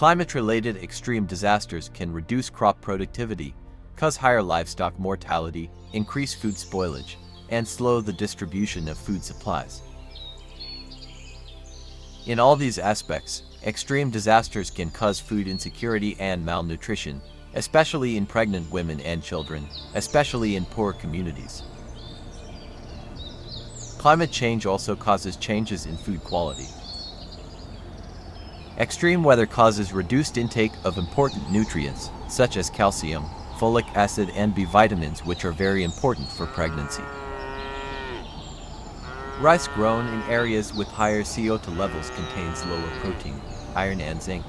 Climate-related extreme disasters can reduce crop productivity, cause higher livestock mortality, increase food spoilage, and slow the distribution of food supplies. In all these aspects, extreme disasters can cause food insecurity and malnutrition, especially in pregnant women and children, especially in poor communities. Climate change also causes changes in food quality. Extreme weather causes reduced intake of important nutrients, such as calcium, folic acid, and B vitamins, which are very important for pregnancy. Rice grown in areas with higher CO2 levels contains lower protein, iron, and zinc.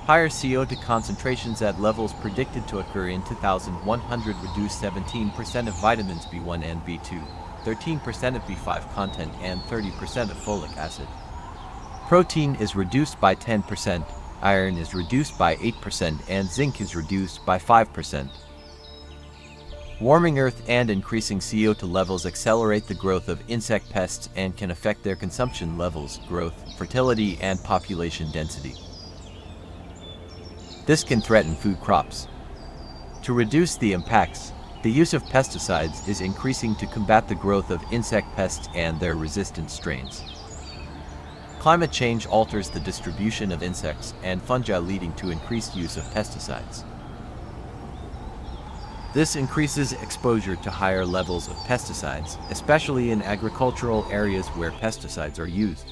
Higher CO2 concentrations at levels predicted to occur in 2100 reduce 17% of vitamins B1 and B2, 13% of B5 content, and 30% of folic acid. Protein is reduced by 10%, iron is reduced by 8%, and zinc is reduced by 5%. Warming Earth and increasing CO2 levels accelerate the growth of insect pests and can affect their consumption levels, growth, fertility, and population density. This can threaten food crops. To reduce the impacts, the use of pesticides is increasing to combat the growth of insect pests and their resistant strains. Climate change alters the distribution of insects and fungi, leading to increased use of pesticides. This increases exposure to higher levels of pesticides, especially in agricultural areas where pesticides are used.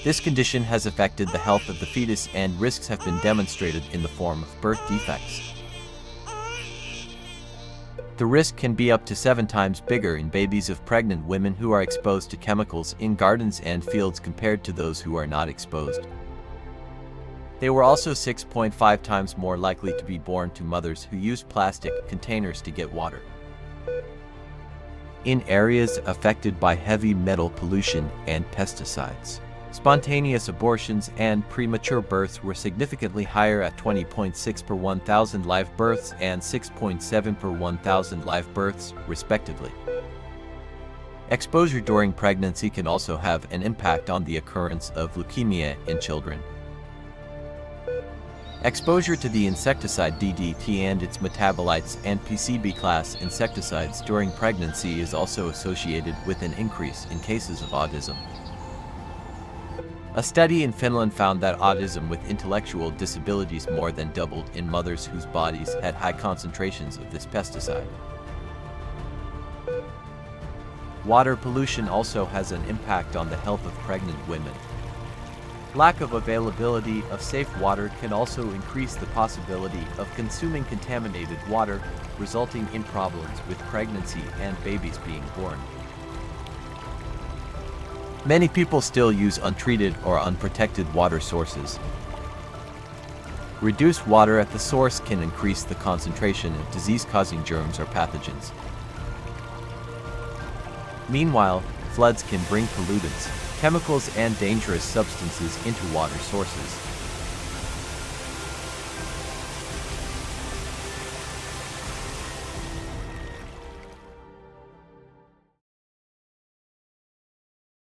This condition has affected the health of the fetus, and risks have been demonstrated in the form of birth defects. The risk can be up to 7 times bigger in babies of pregnant women who are exposed to chemicals in gardens and fields compared to those who are not exposed. They were also 6.5 times more likely to be born to mothers who used plastic containers to get water. In areas affected by heavy metal pollution and pesticides, spontaneous abortions and premature births were significantly higher at 20.6 per 1,000 live births and 6.7 per 1,000 live births, respectively. Exposure during pregnancy can also have an impact on the occurrence of leukemia in children. Exposure to the insecticide DDT and its metabolites and PCB-class insecticides during pregnancy is also associated with an increase in cases of autism. A study in Finland found that autism with intellectual disabilities more than doubled in mothers whose bodies had high concentrations of this pesticide. Water pollution also has an impact on the health of pregnant women. Lack of availability of safe water can also increase the possibility of consuming contaminated water, resulting in problems with pregnancy and babies being born. Many people still use untreated or unprotected water sources. Reduced water at the source can increase the concentration of disease-causing germs or pathogens. Meanwhile, floods can bring pollutants, chemicals, and dangerous substances into water sources.